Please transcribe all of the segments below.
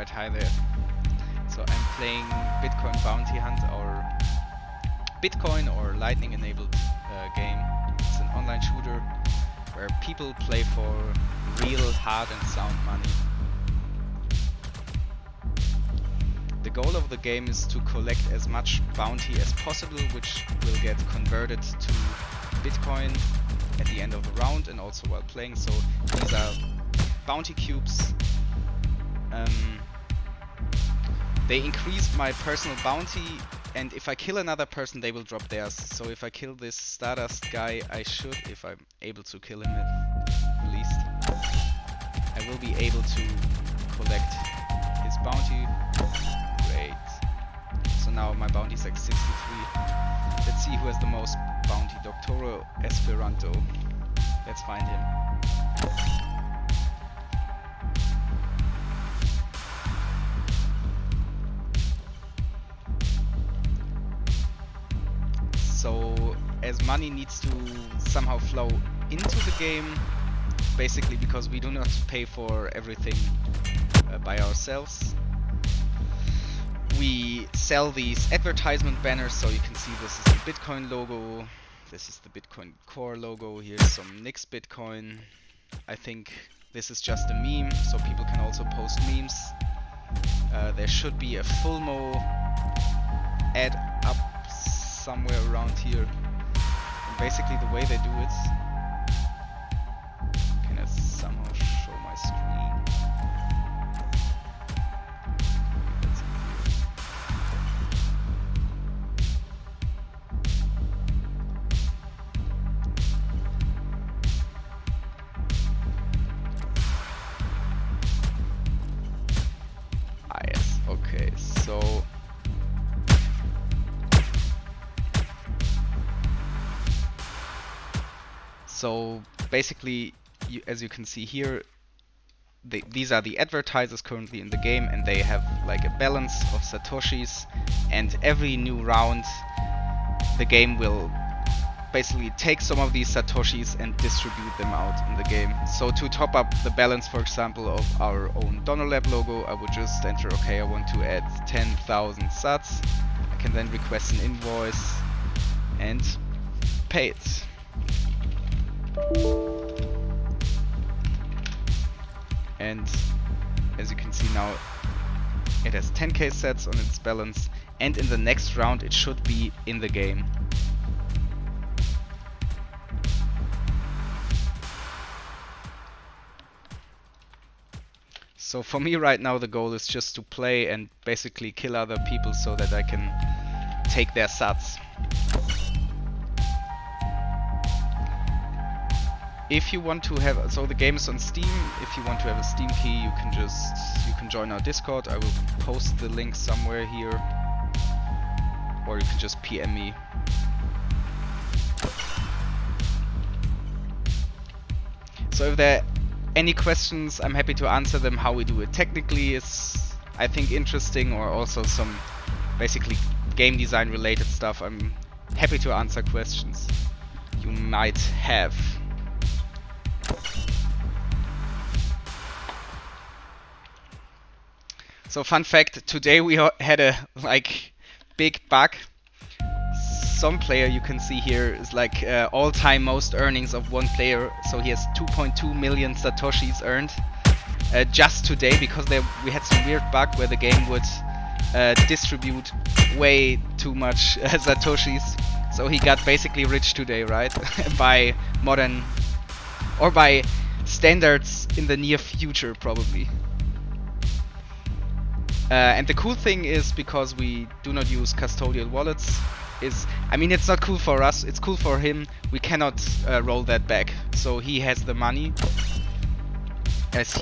right, hi there. So I'm playing Bitcoin Bounty Hunt, or Bitcoin or Lightning enabled game. It's an online shooter where people play for real hard and sound money. The goal of the game is to collect as much bounty as possible, which will get converted to Bitcoin at the end of the round and also while playing. So these are bounty cubes. They increase my personal bounty, and if I kill another person they will drop theirs. So if I kill this Stardust guy, I should, if I'm able to kill him at least, I will be able to collect his bounty. Great. So now my bounty is like 63. Let's see who has the most bounty. Doctoro Esperanto. Let's find him. So as money needs to somehow flow into the game, basically because we do not pay for everything by ourselves, we sell these advertisement banners. So you can see this is the Bitcoin logo, this is the Bitcoin Core logo, here's some Nix Bitcoin. I think this is just a meme, so people can also post memes. There should be a full mo ad up somewhere around here. And basically the way they do it, can I somehow show my screen? That's easier. Ah yes, okay, so basically, as you can see here, these are the advertisers currently in the game, and they have like a balance of Satoshis, and every new round the game will basically take some of these Satoshis and distribute them out in the game. So to top up the balance, for example, of our own Donolab logo, I would just enter, okay, I want to add 10,000 sats. I can then request an invoice and pay it. And as you can see now, it has 10k sats on its balance, and in the next round it should be in the game. So for me right now the goal is just to play and basically kill other people so that I can take their sats. If you want to have, so the game is on Steam. If you want to have a Steam key, you can join our Discord. I will post the link somewhere here, or you can just PM me. So if there are any questions, I'm happy to answer them. How we do it technically is, I think, interesting, or also some basically game design related stuff. I'm happy to answer questions you might have. So fun fact, today we had a big bug. Some player you can see here is like all-time most earnings of one player. So he has 2.2 million Satoshis earned just today, because we had some weird bug where the game would distribute way too much Satoshis. So he got basically rich today, right? By modern, or by standards in the near future probably. And the cool thing is, because we do not use custodial wallets, I mean, it's not cool for us, it's cool for him. We cannot roll that back. So he has the money, as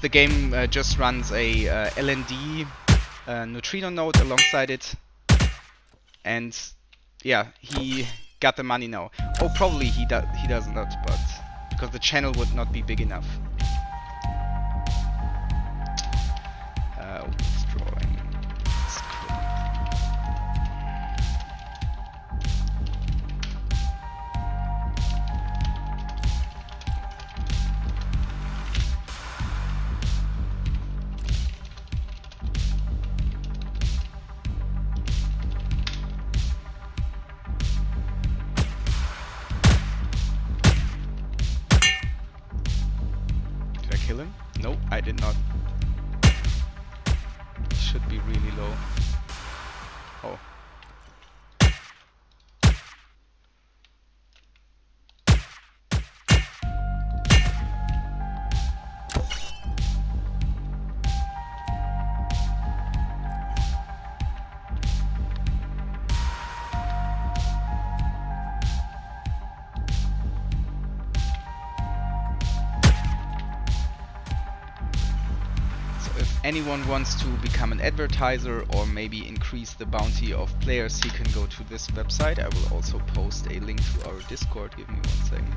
the game just runs a LND neutrino node alongside it, and yeah, he got the money now. Oh, probably he does not, but because the channel would not be big enough. Withdrawing. should be really low. Oh. If anyone wants to become an advertiser or maybe increase the bounty of players, he can go to this website. I will also post a link to our Discord. Give me 1 second.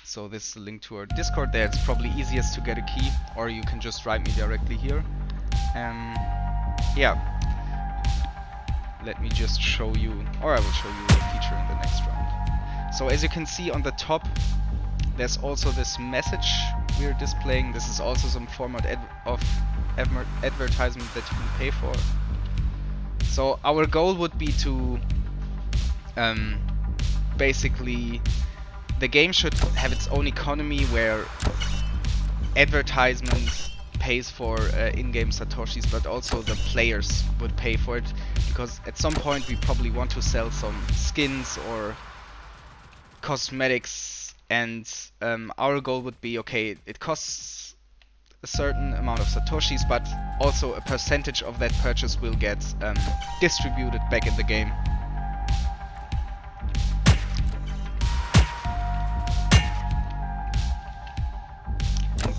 So this is a link to our Discord there. It's probably easiest to get a key, or you can just write me directly here. Yeah. Let me just show you, or I will show you a feature in the next round. So as you can see on the top, there's also this message we're displaying. This is also some format of advertisement that you can pay for. So our goal would be to basically, the game should have its own economy where advertisements pays for in-game satoshis, but also the players would pay for it, because at some point we probably want to sell some skins or cosmetics, and our goal would be, okay, it costs a certain amount of satoshis, but also a percentage of that purchase will get distributed back in the game.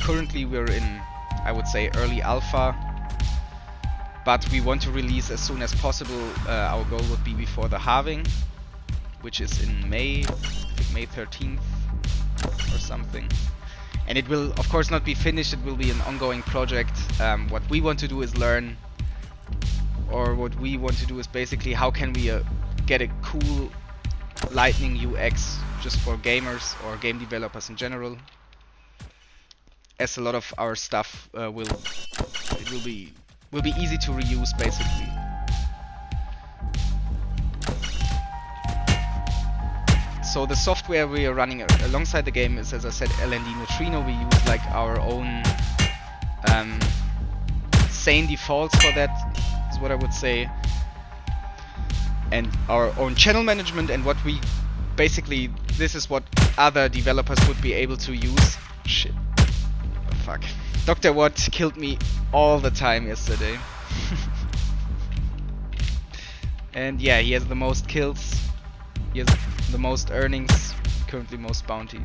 Currently we're in, I would say, early alpha, but we want to release as soon as possible. Our goal would be before the halving, which is in May, I think May 13th or something. And it will of course not be finished, it will be an ongoing project. What we want to do is learn, or what we want to do is basically how can we get a cool Lightning UX just for gamers or game developers in general. As a lot of our stuff will be easy to reuse basically. So the software we are running alongside the game is, as I said, LND Neutrino. We use like our own sane defaults for that, is what I would say, and our own channel management. And what we basically, this is what other developers would be able to use. Shit. Fuck. Dr. Watt killed me all the time yesterday. And yeah, he has the most kills. He has the most earnings. Currently most bounty.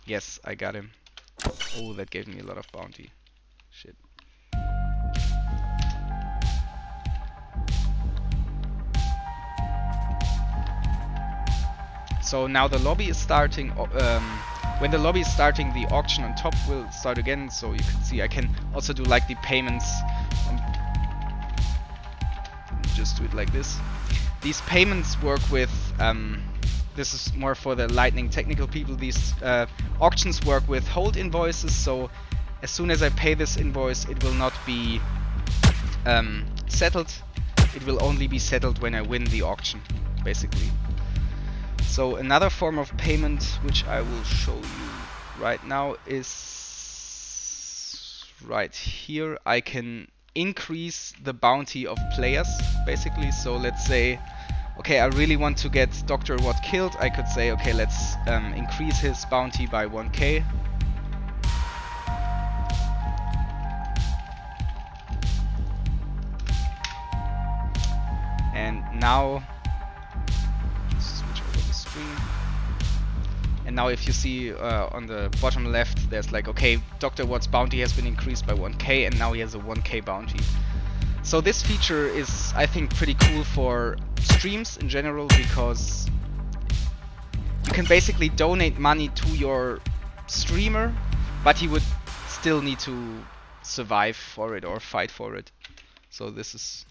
Yes, I got him. Oh, that gave me a lot of bounty. Shit. So now the lobby is starting. When the lobby is starting, the auction on top will start again. So you can see I can also do like the payments. Just do it like this. These payments work with. This is more for the Lightning technical people. These auctions work with hold invoices. So as soon as I pay this invoice, it will not be settled. It will only be settled when I win the auction, basically. So another form of payment, which I will show you right now, is right here. I can increase the bounty of players, basically. So let's say, okay, I really want to get Dr. Watt killed. I could say, okay, let's increase his bounty by 1k. And now, switch over the screen. And now if you see on the bottom left, there's like, okay, Dr. Watt's bounty has been increased by 1k, and now he has a 1k bounty. So this feature is, I think, pretty cool for streams in general, because you can basically donate money to your streamer, but he would still need to survive for it or fight for it. So this is,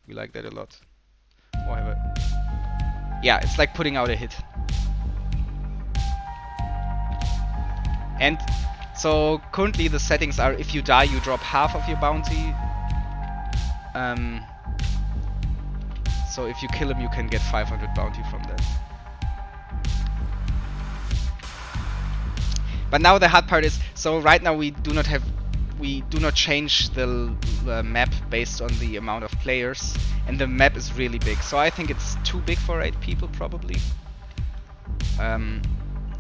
we like that a lot. Oh, yeah, it's like putting out a hit. And so currently the settings are if you die you drop half of your bounty. So if you kill him you can get 500 bounty from that. But now the hard part is, so right now we do not change the map based on the amount of players, and the map is really big. So I think it's too big for 8 people probably.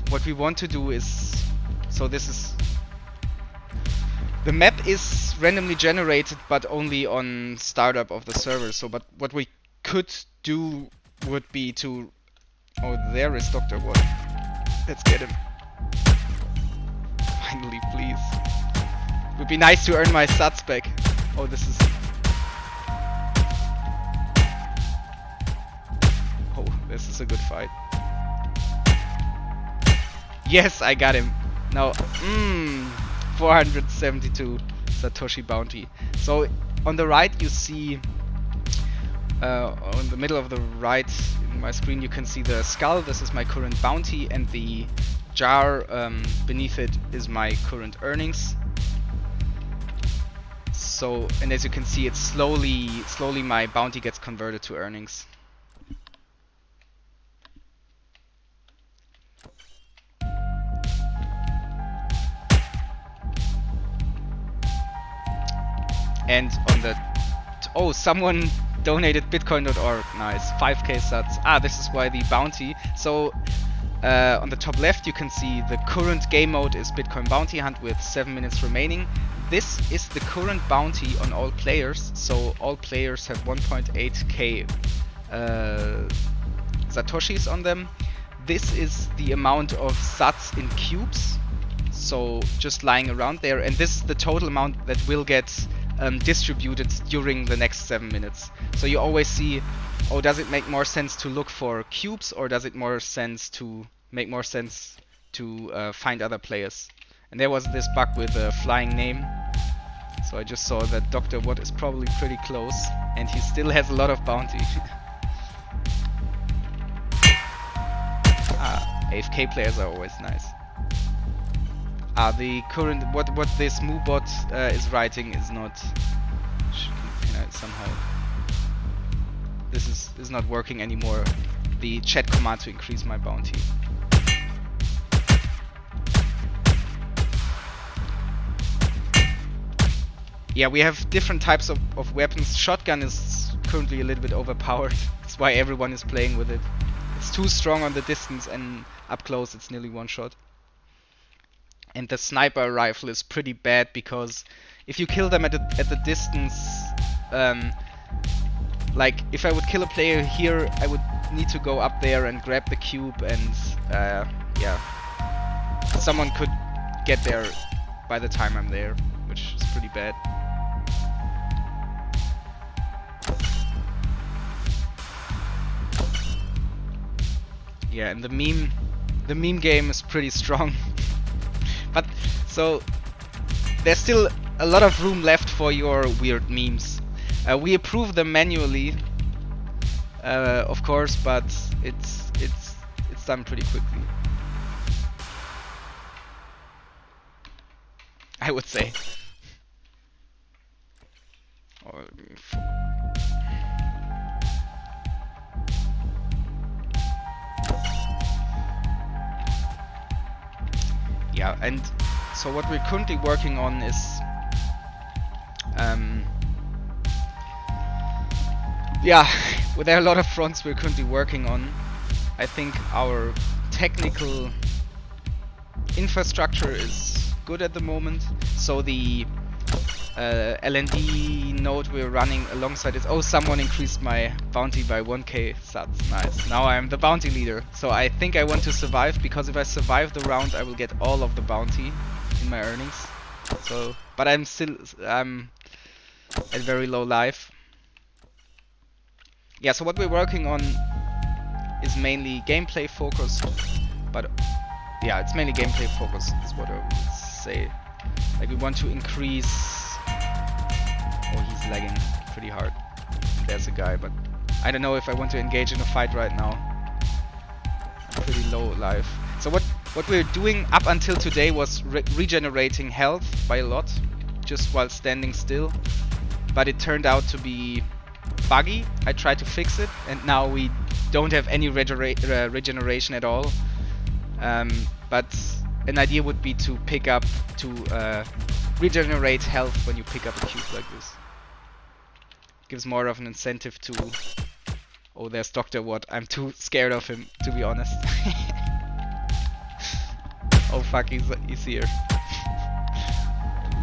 What we want to do is, so this is, the map is randomly generated but only on startup of the server. So but what we could do would be to, oh there is Dr. Watt. Let's get him. Finally, please. It would be nice to earn my stats back. Oh, this is... Oh, this is a good fight. Yes, I got him. Now, 472 Satoshi bounty. So, on the right you see... on the middle of the right in my screen you can see the skull. This is my current bounty, and the jar beneath it is my current earnings. So, and as you can see, it's slowly my bounty gets converted to earnings. And on the oh, someone donated bitcoin.org. Nice, 5k sats. Ah, this is why the bounty. So on the top left you can see the current game mode is Bitcoin Bounty Hunt with 7 minutes remaining. This is the current bounty on all players, so all players have 1.8k Satoshis on them. This is the amount of sats in cubes, so just lying around there, and this is the total amount that will get distributed during the next 7 minutes. So you always see, oh, does it make more sense to look for cubes, or does it make more sense to find other players? And there was this bug with a flying name. So I just saw that Dr. Watt is probably pretty close, and he still has a lot of bounty. AFK players are always nice. The current what this moobot is writing is not. Can I somehow? This is not working anymore. The chat command to increase my bounty. Yeah, we have different types of weapons. Shotgun is currently a little bit overpowered. That's why everyone is playing with it. It's too strong on the distance, and up close it's nearly one shot. And the sniper rifle is pretty bad because if you kill them at the distance, like if I would kill a player here, I would need to go up there and grab the cube, and yeah, someone could get there by the time I'm there, which is pretty bad. Yeah, and the meme game is pretty strong. But so there's still a lot of room left for your weird memes. We approve them manually, of course, but it's done pretty quickly, I would say. Yeah, and so what we're currently working on is yeah, well, there are a lot of fronts we're currently working on. I think our technical infrastructure is good at the moment. So the LND node we're running alongside it. Oh, someone increased my bounty by 1k sats. Nice. Now I'm the bounty leader. So I think I want to survive, because if I survive the round, I will get all of the bounty in my earnings. So, but I'm at very low life. Yeah, so what we're working on is mainly gameplay focused, but yeah, it's mainly gameplay focused is what I would say. Like, we want to increase. Oh, he's lagging pretty hard. There's a guy, but I don't know if I want to engage in a fight right now. I'm pretty low life. So what What we're doing up until today was regenerating health by a lot, just while standing still. But it turned out to be buggy. I tried to fix it, and now we don't have any regeneration at all. But an idea would be to regenerate health when you pick up a cube like this. Gives more of an incentive to... Oh, there's Dr. Watt. I'm too scared of him, to be honest. Oh fuck, he's here.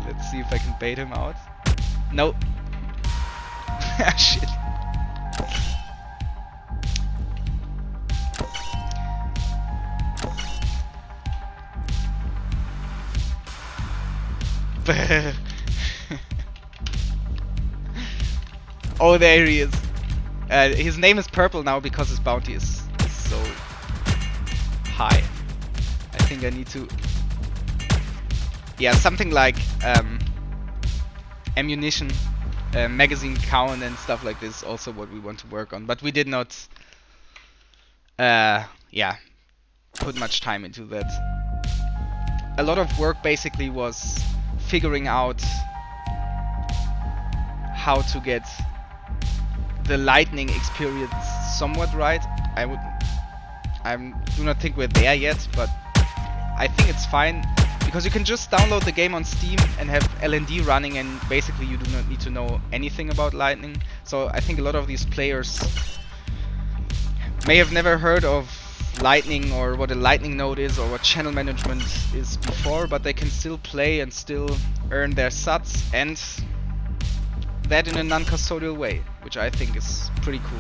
Let's see if I can bait him out. No. Ah, shit. Oh, there he is. His name is purple now because his bounty is so high. I think I need to... Yeah, something like ammunition, magazine count and stuff like this is also what we want to work on. But we did not, yeah, put much time into that. A lot of work basically was figuring out how to get the lightning experience somewhat right. I do not think we're there yet, but I think it's fine because you can just download the game on Steam and have LND running, and basically you do not need to know anything about lightning. So I think a lot of these players may have never heard of lightning or what a lightning node is or what channel management is before, but they can still play and still earn their sats, and that in a non-custodial way, which I think is pretty cool.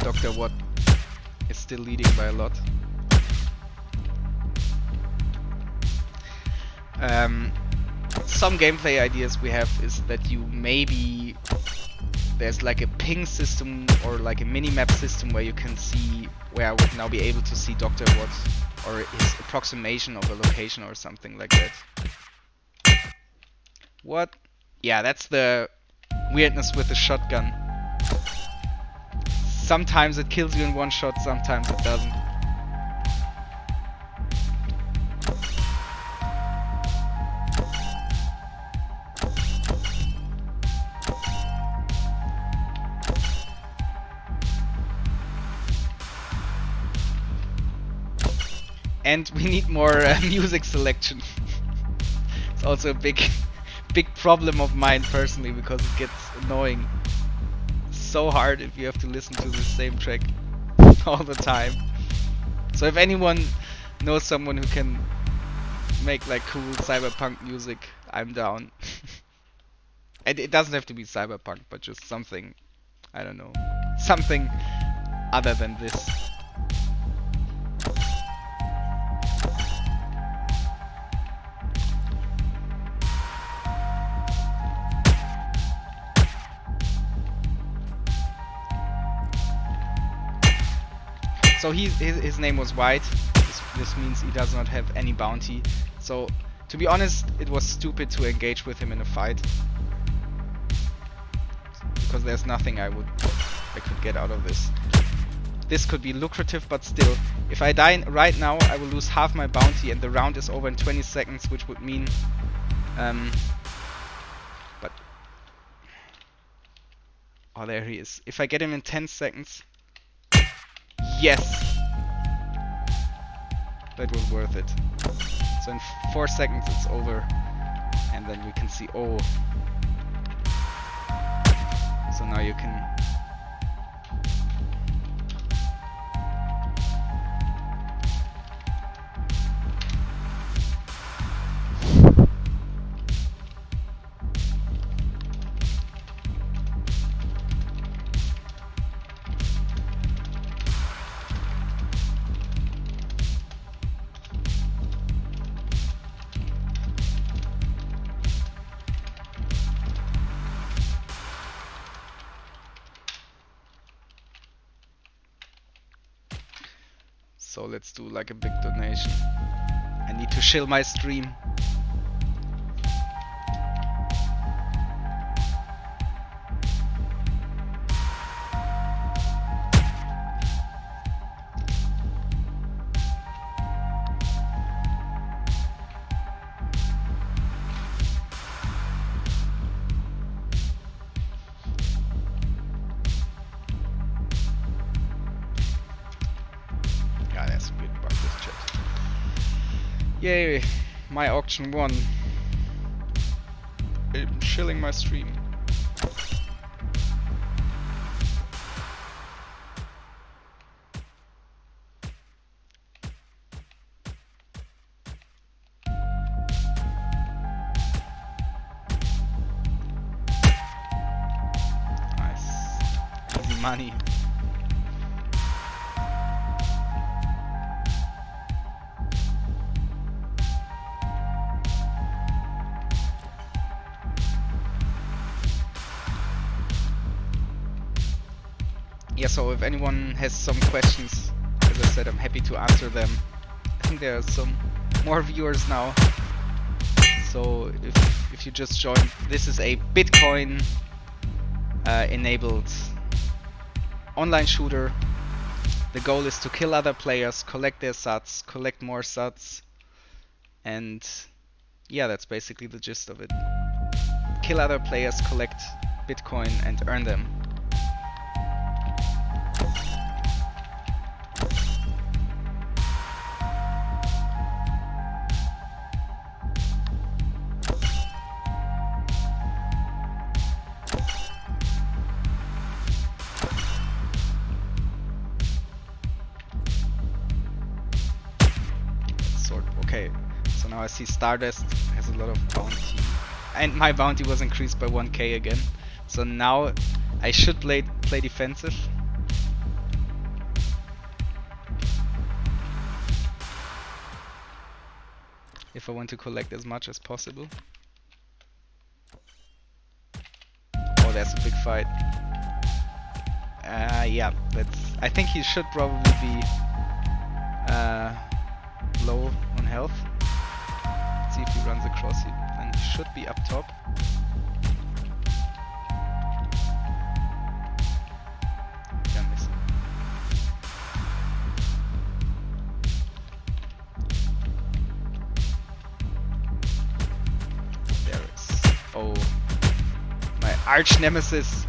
Dr. Watt is still leading by a lot. Some gameplay ideas we have is that you maybe there's like a ping system or like a mini-map system where you can see, where I would now be able to see Dr. Watt or his approximation of a location or something like that. What? Yeah, that's the weirdness with the shotgun. Sometimes it kills you in one shot, sometimes it doesn't. And we need more music selection. It's also a big problem of mine personally, because it gets annoying so hard if you have to listen to the same track all the time. So if anyone knows someone who can make like cool cyberpunk music, I'm down. And it doesn't have to be cyberpunk, but just something, I don't know, something other than this. So his name was White. This means he does not have any bounty. So to be honest, it was stupid to engage with him in a fight, because there's nothing I could get out of this. This could be lucrative, but still, if I die right now, I will lose half my bounty, and the round is over in 20 seconds, which would mean, but oh, there he is. If I get him in 10 seconds. Yes! That was worth it. So in 4 seconds it's over. And then we can see, oh. So now you can... So let's do like a big donation. I need to chill my stream. Yeah, that's a good bug with chat. Yay, my auction won. I'm chilling my stream. Nice. Easy money. Yeah, so if anyone has some questions, as I said, I'm happy to answer them. I think there are some more viewers now. So if you just joined, this is a Bitcoin enabled online shooter. The goal is to kill other players, collect their sats, collect more sats, and yeah, that's basically the gist of it. Kill other players, collect Bitcoin, and earn them. Okay, so now I see Stardust has a lot of bounty, and my bounty was increased by 1k again. So now I should play defensive. If I want to collect as much as possible. Oh, there's a big fight. Yeah, I think he should probably be low on health. Let's see if he runs across it, and he should be up top. Yeah, missing. There it is. Oh, my arch nemesis.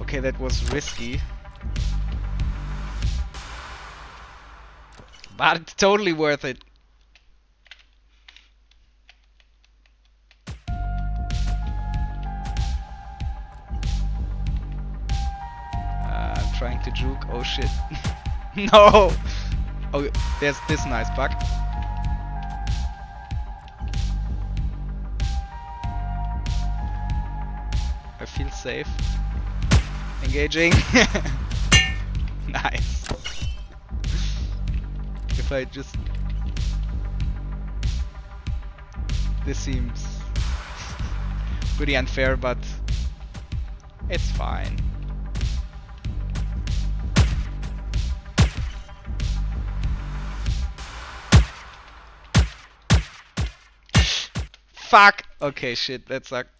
Okay, that was risky. But totally worth it. I'm trying to juke. Oh shit. No! Oh, there's this nice bug. I feel safe. Engaging. Nice. If I just... This seems pretty unfair, but it's fine. Fuck! Okay, shit, that sucked.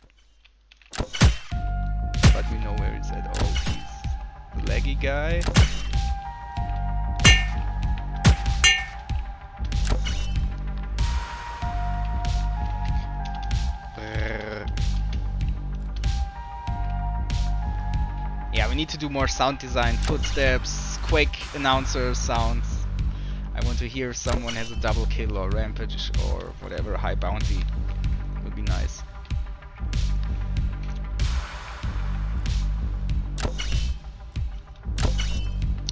But we know where he's at. Oh, he's the laggy guy. Yeah, we need to do more sound design, footsteps, Quake announcer sounds. I want to hear if someone has a double kill or rampage or whatever, high bounty. Would be nice.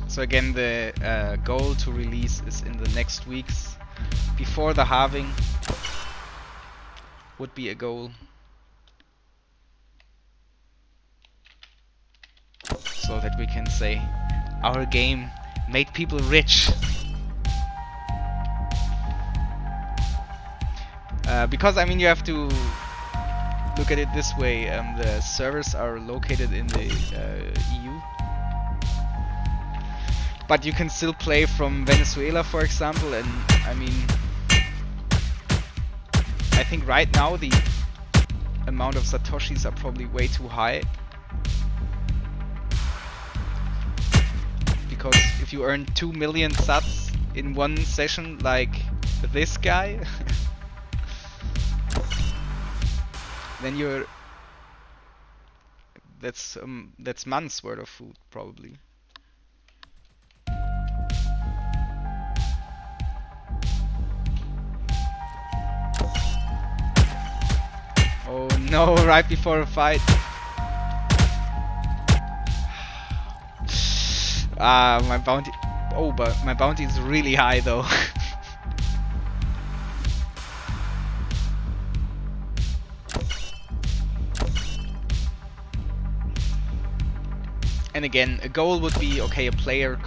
So again, the goal to release is in the next weeks. Before the halving would be a goal. So that we can say our game made people rich. Because I mean, you have to look at it this way, the servers are located in the EU. But you can still play from Venezuela, for example, and I mean, I think right now the amount of Satoshis are probably way too high. Because if you earn 2 million sats in one session like this guy, then you're... that's months worth of food, probably. Oh no, right before a fight. Ah, my bounty... oh, but my bounty is really high though. And again, a goal would be, okay, a player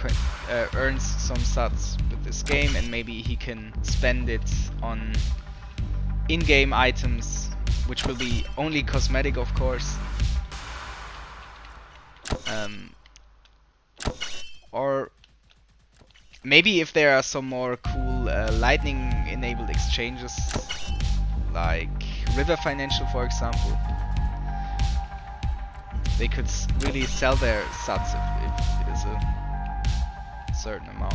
earns some sats with this game and maybe he can spend it on in-game items, which will be only cosmetic, of course. Or maybe if there are some more cool lightning-enabled exchanges, like River Financial, for example, they could really sell their sats if it is a certain amount.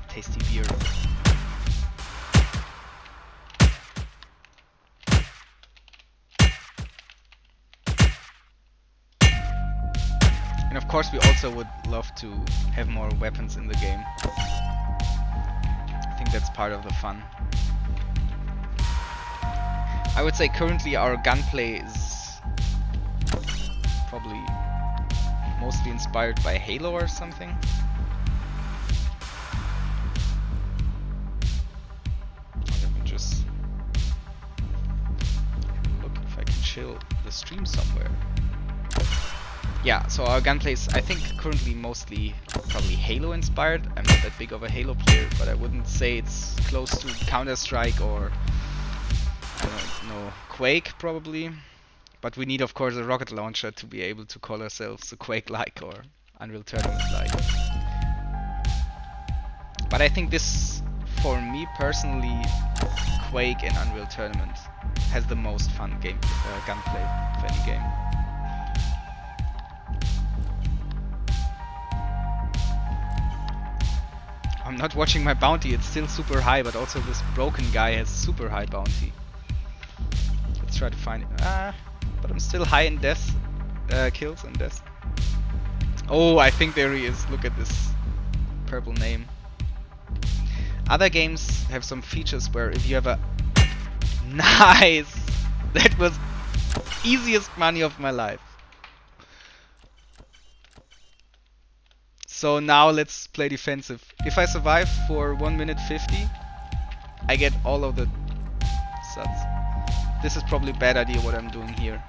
Tasty beer. And of course we also would love to have more weapons in the game. I think that's part of the fun. I would say currently our gunplay is probably mostly inspired by Halo or something. The stream somewhere. Yeah, so our gunplay is, I think, currently mostly probably Halo inspired. I'm not that big of a Halo player, but I wouldn't say it's close to Counter-Strike or I don't know, Quake probably. But we need, of course, a rocket launcher to be able to call ourselves a Quake-like or Unreal Tournament-like. But I think this, for me personally, Quake and Unreal Tournament has the most fun gunplay of any game. I'm not watching my bounty, it's still super high, but also this broken guy has super high bounty. Let's try to find it. But I'm still high in death, kills and death. Oh, I think there he is. Look at this purple name. Other games have some features where if you have a... Nice! That was easiest money of my life. So now let's play defensive. If I survive for 1 minute 50, I get all of the sats. This is probably a bad idea what I'm doing here.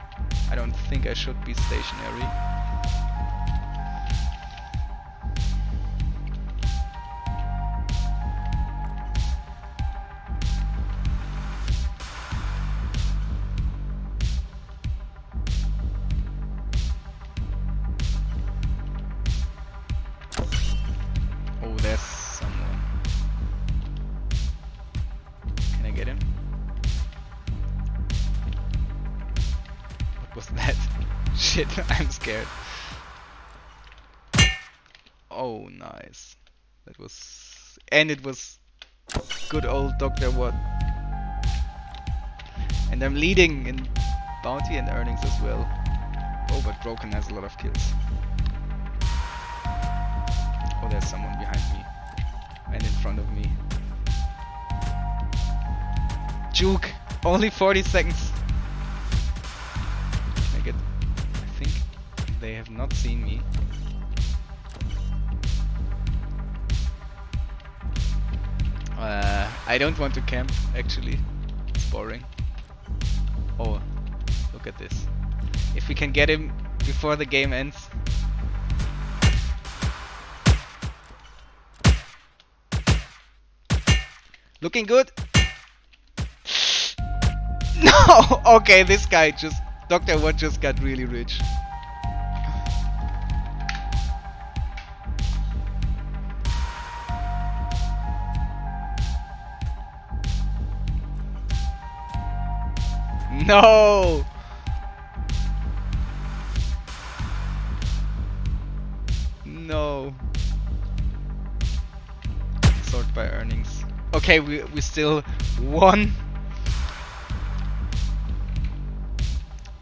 I don't think I should be stationary. I'm scared. Oh, nice. That was... And it was good old Dr. Watt. And I'm leading in bounty and earnings as well. Oh, but Broken has a lot of kills. Oh, there's someone behind me. And in front of me. Juke! Only 40 seconds. They have not seen me. I don't want to camp, actually. It's boring. Oh, look at this. If we can get him before the game ends. Looking good. No! Okay, this guy just... Dr. Watt just got really rich. No! No. Sort by earnings. Okay, we still won.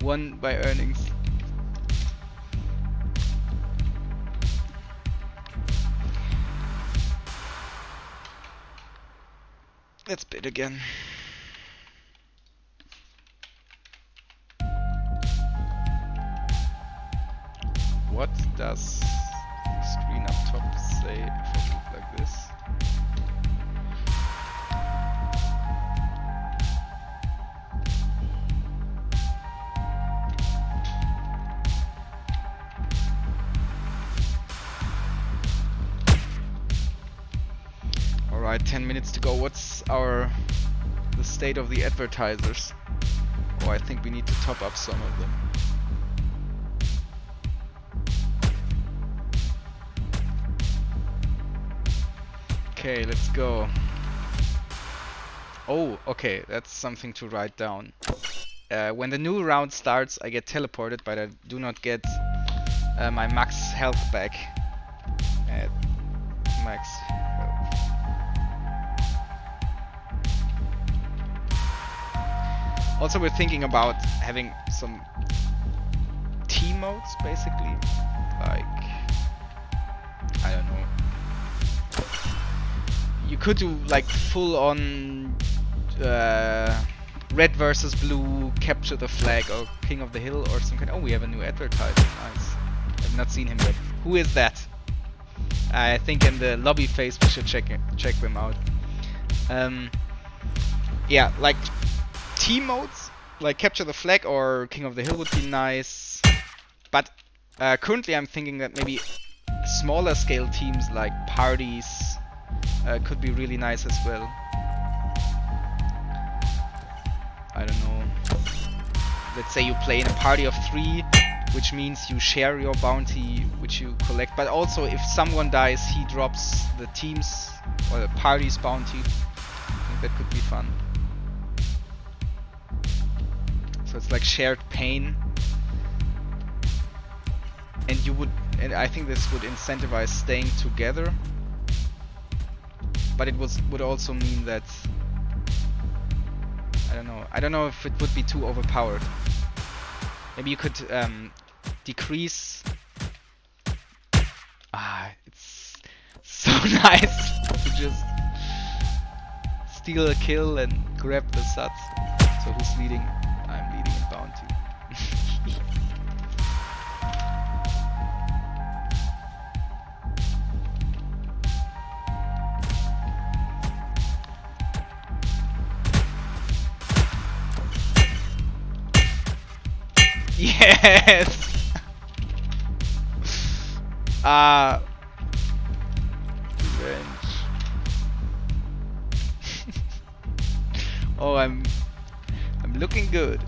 Won by earnings. Let's bid again. What does the screen up top say if I move like this? Alright, 10 minutes to go. What's the state of the advertisers? Oh, I think we need to top up some of them. Okay, let's go. Oh, okay, that's something to write down. When the new round starts, I get teleported, but I do not get my max health back. At max health. Also, we're thinking about having some team modes, basically. Like, I don't know. You could do like full on red versus blue, capture the flag, or king of the hill, or some kind. Oh, we have a new advertiser. Nice. I've not seen him yet. Who is that? I think in the lobby phase we should check them out. Yeah, like team modes, like capture the flag or king of the hill would be nice. But currently I'm thinking that maybe smaller scale teams like parties could be really nice as well. I don't know. Let's say you play in a party of 3, which means you share your bounty, which you collect. But also, if someone dies, he drops the team's or the party's bounty. I think that could be fun. So it's like shared pain. And I think this would incentivize staying together. But it would also mean that I don't know if it would be too overpowered. Maybe you could decrease. It's so nice to just steal a kill and grab the sats. So who's leading? I'm leading in bounty. Yes! Revenge. Oh, I'm looking good.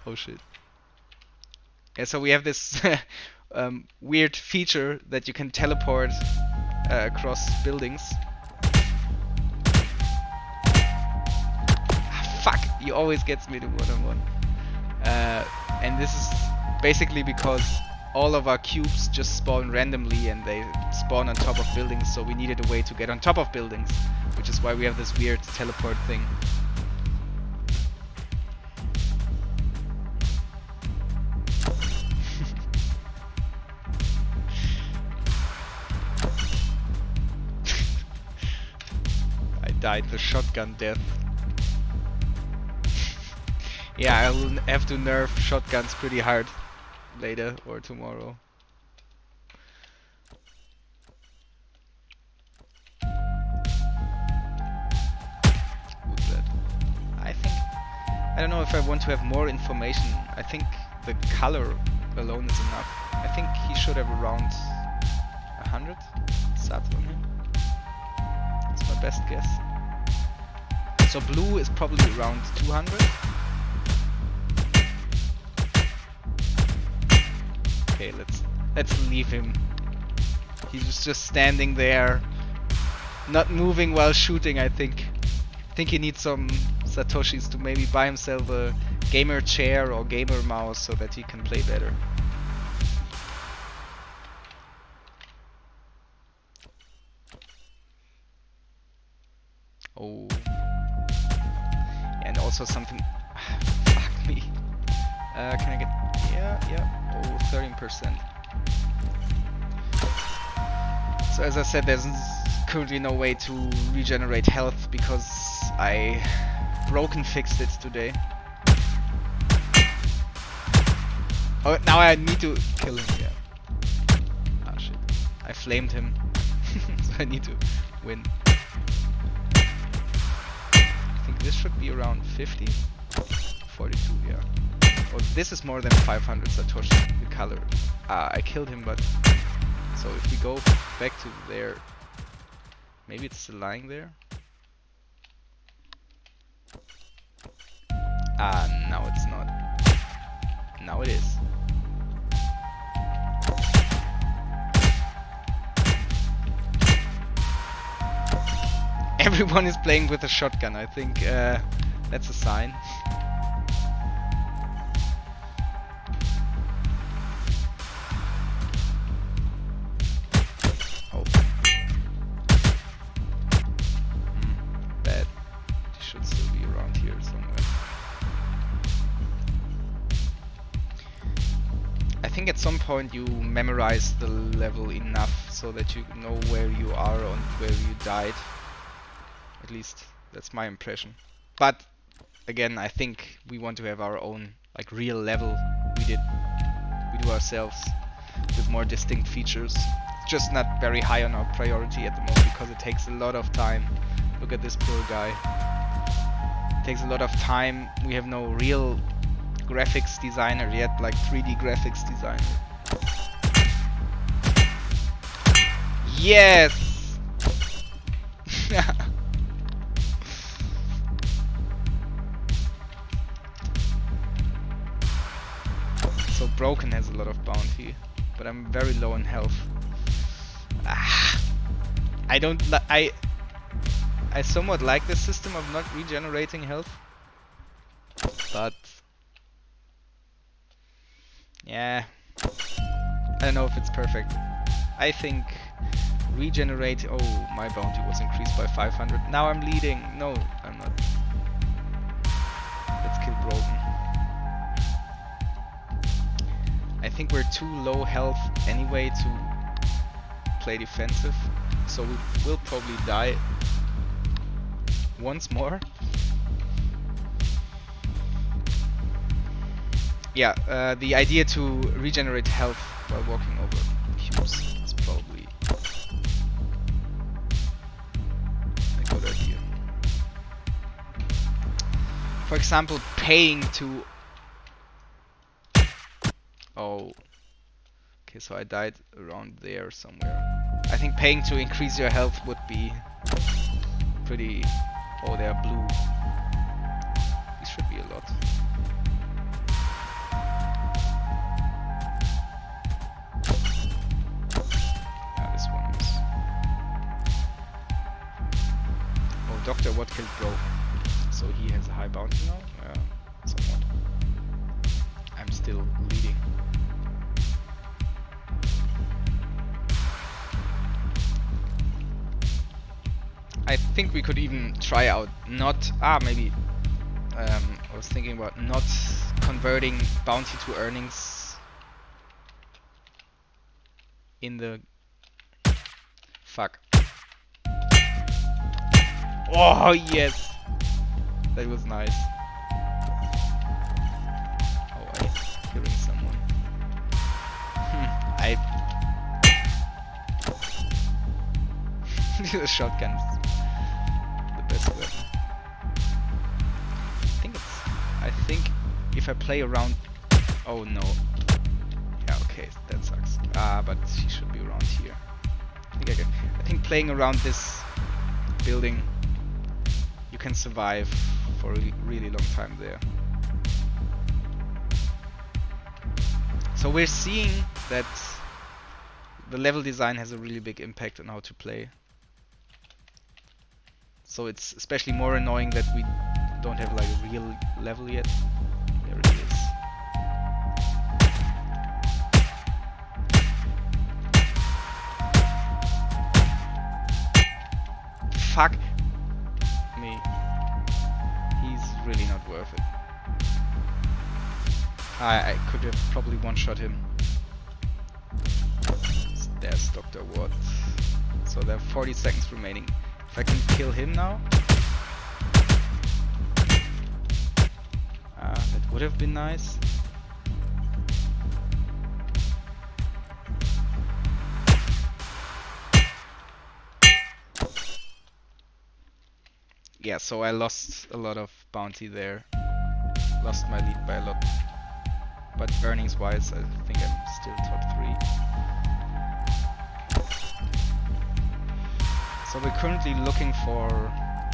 Oh shit. Yeah, so we have this weird feature that you can teleport across buildings. Fuck! He always gets me to 1-on-1. And this is basically because all of our cubes just spawn randomly and they spawn on top of buildings, so we needed a way to get on top of buildings, which is why we have this weird teleport thing. I died the shotgun death. Yeah, I'll have to nerf shotguns pretty hard later or tomorrow. I don't know if I want to have more information. I think the color alone is enough. I think he should have around 100 sats on him. That's my best guess. So blue is probably around 200. Okay, let's leave him. He's just standing there, not moving while shooting. I think he needs some satoshis to maybe buy himself a gamer chair or gamer mouse so that he can play better. Oh. And also something... Fuck me. Can I get... Yeah. Oh, 13%. So as I said, there's currently no way to regenerate health because I broken fixed it today. Oh, now I need to kill him, yeah. Ah, shit. I flamed him. So I need to win. I think this should be around 50? 42, yeah. Oh, this is more than 500 satoshi, the color. I killed him, but... So if we go back to there... Maybe it's still lying there? Now it's not. Now it is. Everyone is playing with a shotgun. I think that's a sign. Oh. Bad. He should still be around here somewhere. I think at some point you memorize the level enough so that you know where you are and where you died. At least that's my impression. But again, I think we want to have our own like real level we do ourselves with more distinct features. It's just not very high on our priority at the moment because it takes a lot of time. Look at this poor guy. It takes a lot of time. We have no real graphics designer yet, like 3D graphics designer. Yes! So Broken has a lot of bounty, but I'm very low in health. I somewhat like this system of not regenerating health, but yeah, I don't know if it's perfect. I think regenerate... Oh, my bounty was increased by 500. Now I'm leading. No, I'm not. Let's kill Broken. I think we're too low health anyway to play defensive, so we will probably die once more. Yeah, the idea to regenerate health while walking over cubes is probably a good idea. For example, paying to... Oh. Okay, so I died around there somewhere. I think paying to increase your health would be pretty... Oh, they are blue. These should be a lot. Doctor what killed Bro? So he has a high bounty now? Somewhat. I'm still leading. I think we could even try out not... maybe... I was thinking about not converting bounty to earnings in the... Fuck. Oh yes! That was nice. Oh, I'm killing someone. The shotgun is the best weapon. I if I play around... Oh no. Yeah, okay, that sucks. But he should be around here. I think playing around this building, you can survive for a really long time there. So we're seeing that the level design has a really big impact on how to play. So it's especially more annoying that we don't have like a real level yet. There it is. Fuck me. He's really not worth it. I could have probably one-shot him. There's Dr. Watt. So there are 40 seconds remaining. If I can kill him now. That would have been nice. Yeah, so I lost a lot of bounty there. Lost my lead by a lot. But earnings wise, I think I'm still top 3. So we're currently looking for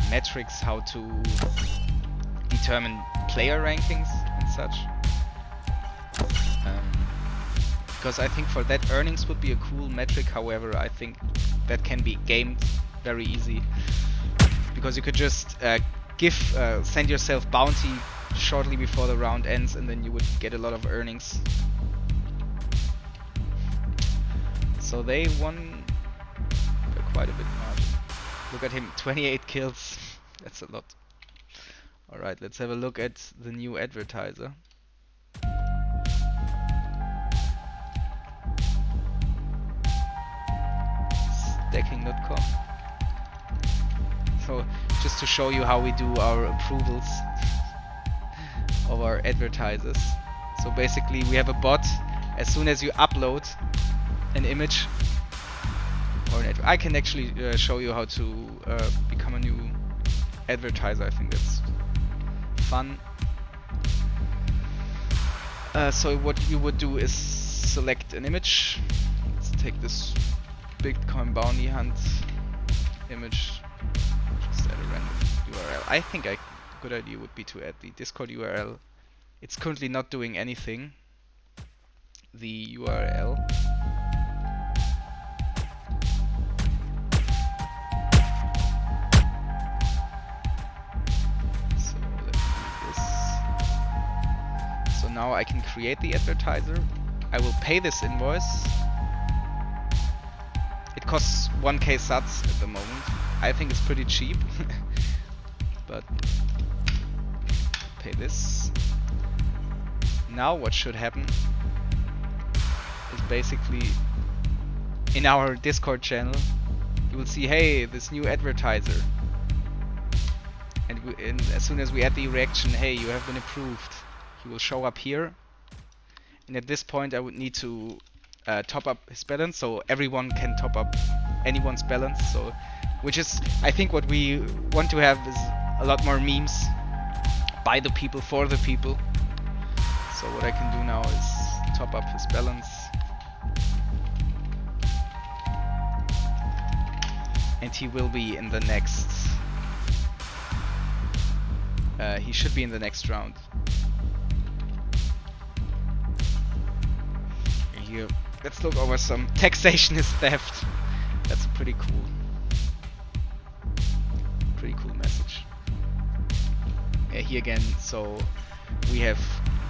metrics how to determine player rankings and such. Because I think for that earnings would be a cool metric, however I think that can be gamed very easy. Because you could just send yourself bounty shortly before the round ends and then you would get a lot of earnings. So they won by quite a bit margin. Look at him, 28 kills. That's a lot. Alright, let's have a look at the new advertiser. Stacking.com. So, just to show you how we do our approvals of our advertisers. So basically we have a bot. As soon as you upload an image or an I can actually show you how to become a new advertiser. I think that's fun. So what you would do is select an image. Let's take this Bitcoin bounty hunt image. Just add a random URL. I think a good idea would be to add the Discord URL. It's currently not doing anything. The URL. So let's do this. So now I can create the advertiser. I will pay this invoice. It costs 1k sats at the moment. I think it's pretty cheap. But pay this. Now what should happen is basically in our Discord channel you will see, hey, this new advertiser, and as soon as we add the reaction, hey, you have been approved, he will show up here. And at this point I would need to top up his balance, so everyone can top up anyone's balance. So which is, I think, what we want to have is a lot more memes by the people for the people. So what I can do now is top up his balance. And he will be in the next... he should be in the next round. Here, let's look over some taxation is theft. That's a pretty cool message. Yeah, here again, so we have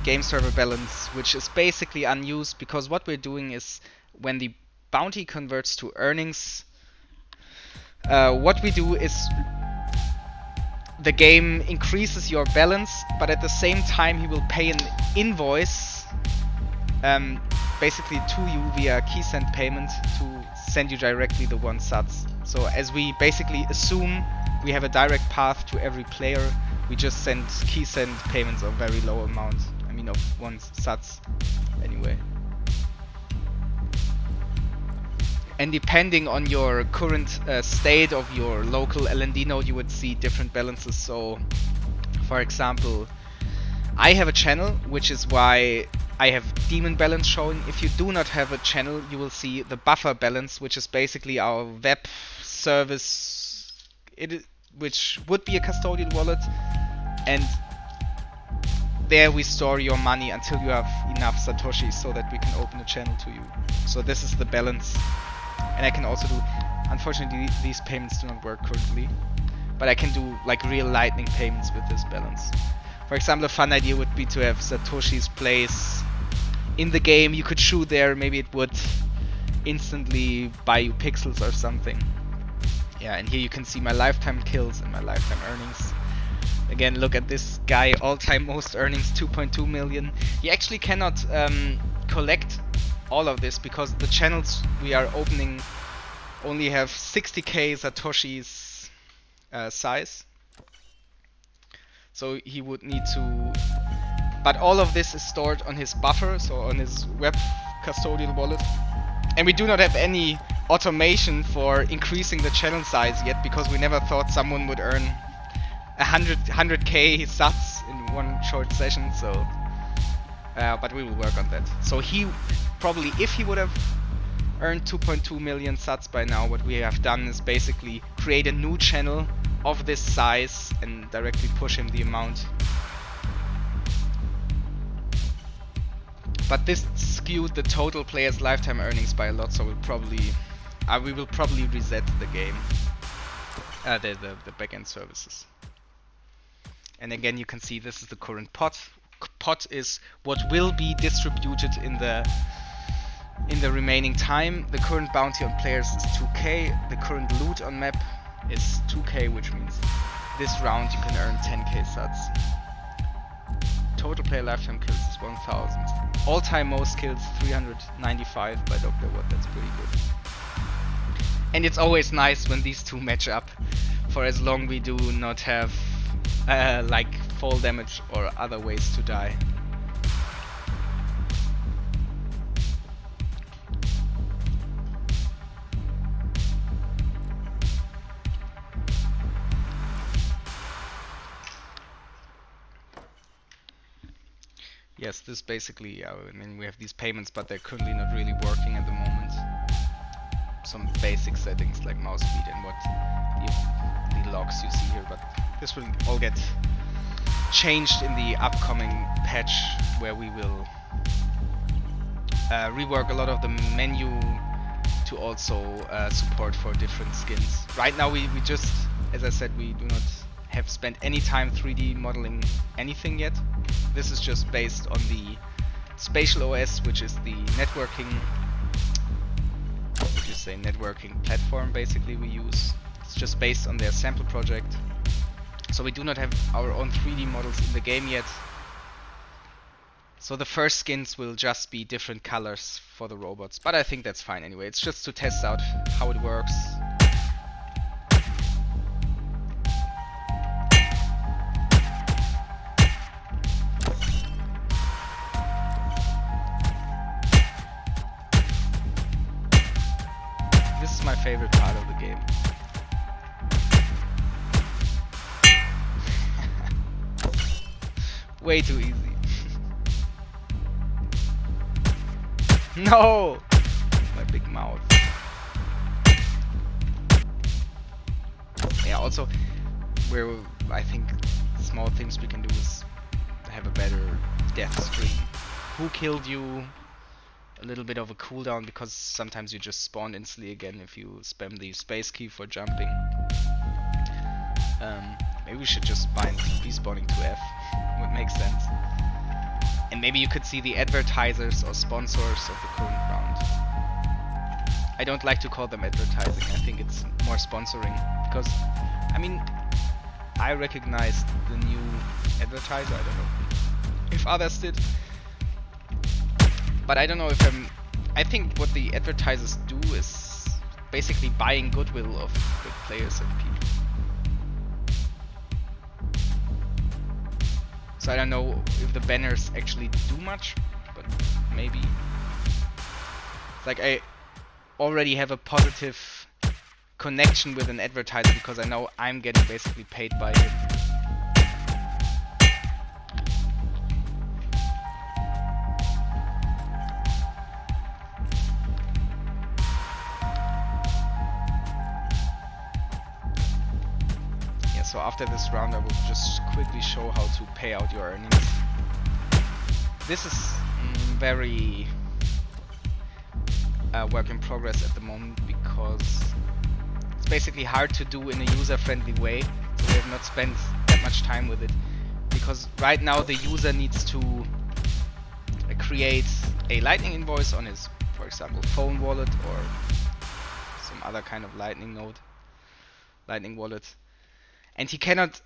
game server balance, which is basically unused, because what we're doing is when the bounty converts to earnings, what we do is the game increases your balance, but at the same time he will pay an invoice basically to you via keysend payment to send you directly the 1 sats. So as we basically assume we have a direct path to every player, we just send keysend payments of very low amount. I mean of 1 sats anyway. And depending on your current state of your local LND node, you would see different balances. So for example, I have a channel, which is why I have daemon balance showing. If you do not have a channel, you will see the buffer balance, which is basically our web service, which would be a custodial wallet, and there we store your money until you have enough satoshis so that we can open a channel to you. So this is the balance. And I can also do, unfortunately these payments do not work currently, but I can do like real lightning payments with this balance. For example, a fun idea would be to have satoshis place in the game. You could shoot there, maybe it would instantly buy you pixels or something. Yeah, and here you can see my lifetime kills and my lifetime earnings. Again, look at this guy, all-time most earnings, 2.2 million. You actually cannot collect all of this because the channels we are opening only have 60k satoshis size. So he would need to... But all of this is stored on his buffer, so on his web custodial wallet. And we do not have any automation for increasing the channel size yet, because we never thought someone would earn 100k sats in one short session, so... but we will work on that. So he probably, if he would have earned 2.2 million sats by now, what we have done is basically create a new channel of this size and directly push him the amount. But this skewed the total player's lifetime earnings by a lot, so we'll probably we will probably reset the game, the backend services. And again, you can see this is the current pot. Pot is what will be distributed in the remaining time. The current bounty on players is 2k. The current loot on map is 2k, which means this round you can earn 10k sats. Total player lifetime kills is 1000. All-time most kills 395 by Dr. Watt. That's pretty good. And it's always nice when these two match up. For as long we do not have like fall damage or other ways to die. Yes, this basically, I mean, we have these payments, but they're currently not really working at the moment. Some basic settings like mouse speed and what the logs you see here, but this will all get changed in the upcoming patch, where we will rework a lot of the menu to also support for different skins. Right now we just, as I said, we do not have spent any time 3D modeling anything yet. This is just based on the Spatial OS, which is the networking, what would you say, networking platform basically we use. It's just based on their sample project. So we do not have our own 3D models in the game yet. So the first skins will just be different colors for the robots, but I think that's fine anyway. It's just to test out how it works. This is my favorite part of the game. Way too easy. No! My big mouth. Yeah, also, where I think small things we can do is have a better death stream. Who killed you? A little bit of a cooldown, because sometimes you just spawn instantly again if you spam the space key for jumping. Maybe we should just be spawning to F. Would make sense. And maybe you could see the advertisers or sponsors of the current round. I don't like to call them advertising. I think it's more sponsoring, because I mean, I recognized the new advertiser. I don't know if others did, but I don't know if I think what the advertisers do is basically buying goodwill of the players and people. So I don't know if the banners actually do much, but maybe. It's like I already have a positive connection with an advertiser because I know I'm getting basically paid by him. after this round I will just quickly show how to pay out your earnings. This is very work in progress at the moment because it's basically hard to do in a user-friendly way, so we have not spent that much time with it. Because right now the user needs to create a Lightning invoice on his, for example, phone wallet or some other kind of Lightning wallet. And he cannot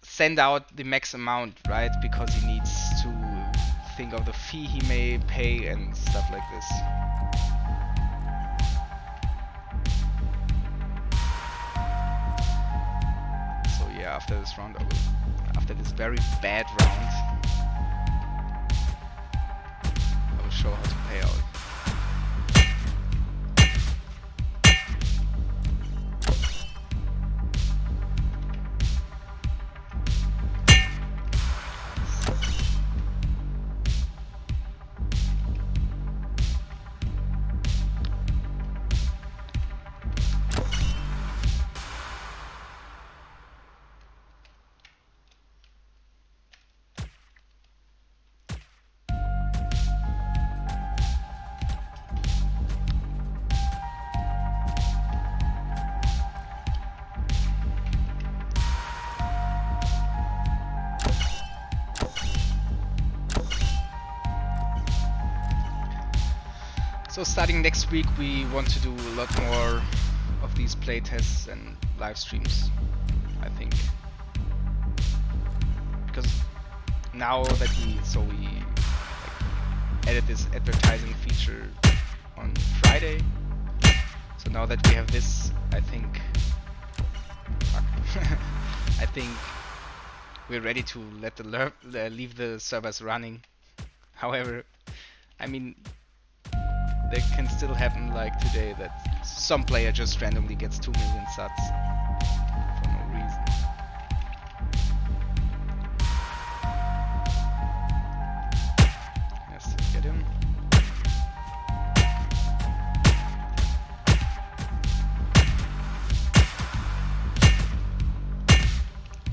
send out the max amount, right? Because he needs to think of the fee he may pay and stuff like this. So yeah, after this round, after this very bad round, I will show how to pay out. So starting next week we want to do a lot more of these playtests and live streams, I think. Because now that we added this advertising feature on Friday. So now that we have this, I think I think we're ready to let leave the servers running. However, I mean, there can still happen like today that some player just randomly gets 2 million sats for no reason. Let's get him.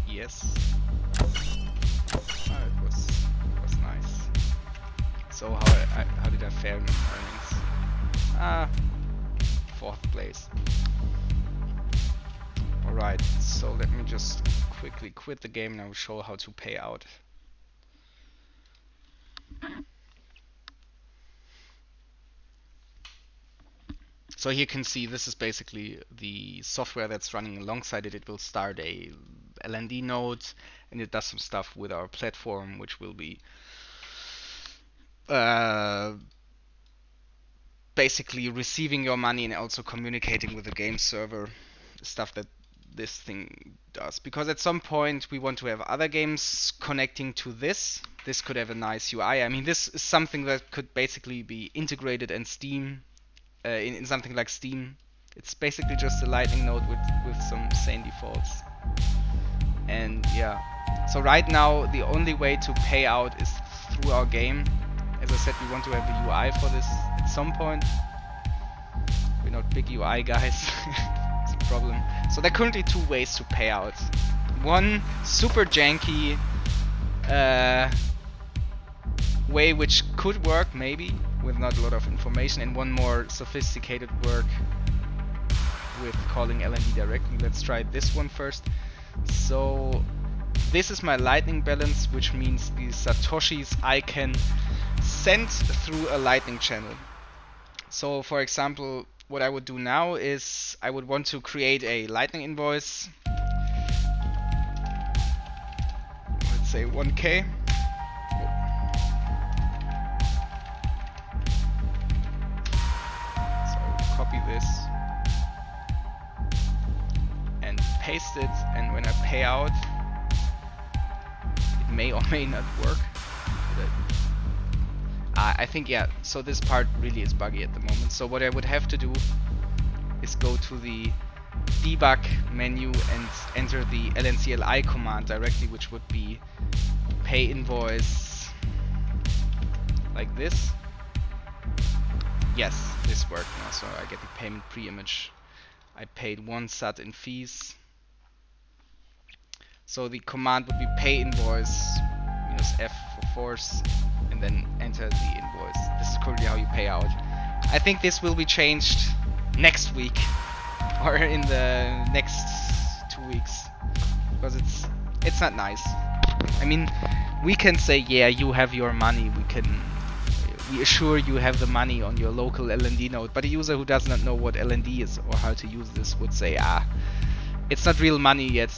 Yes. Oh, it was nice. So how did I fare in earnings? 4th place. Alright, so let me just quickly quit the game and I will show how to pay out. So here you can see this is basically the software that's running alongside it. It will start a LND node and it does some stuff with our platform, which will be basically receiving your money and also communicating with the game server, stuff that this thing does. Because at some point we want to have other games connecting to this. This could have a nice UI. I mean, this is something that could basically be integrated in Steam, in something like Steam. It's basically just a Lightning node with some sane defaults. And yeah, so right now the only way to pay out is through our game. As I said, we want to have the UI for this at some point. We're not big UI guys. It's a problem. So there are currently 2 ways to pay out. One super janky way which could work maybe with not a lot of information, and one more sophisticated work with calling LND directly. Let's try this one first. So this is my Lightning balance, which means the Satoshis I can send through a Lightning channel. So for example, what I would do now is I would want to create a Lightning invoice. Let's say 1K. So copy this and paste it, and when I pay out, it may or may not work. I think, yeah, so this part really is buggy at the moment. So what I would have to do is go to the debug menu and enter the lncli command directly, which would be pay invoice like this. Yes, this worked now, so I get the payment pre-image. I paid 1 sat in fees. So the command would be pay invoice minus F for force, and then enter the invoice. This is currently how you pay out. I think this will be changed next week or in the next 2 weeks, because it's not nice. I mean, we can say, yeah, you have your money. We assure you have the money on your local LND node, but a user who does not know what LND is or how to use this would say, it's not real money yet.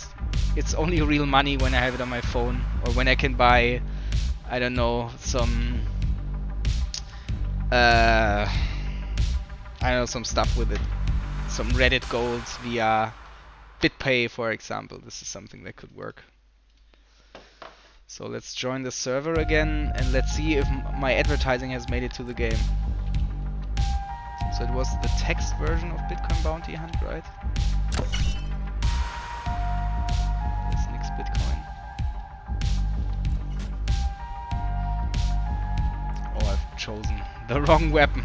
It's only real money when I have it on my phone, or when I can buy, I don't know, some some stuff with it. Some Reddit gold via BitPay, for example. This is something that could work. So let's join the server again, and let's see if my advertising has made it to the game. So it was the text version of Bitcoin Bounty Hunt, right? There's Nix Bitcoin. Oh, I've chosen the wrong weapon.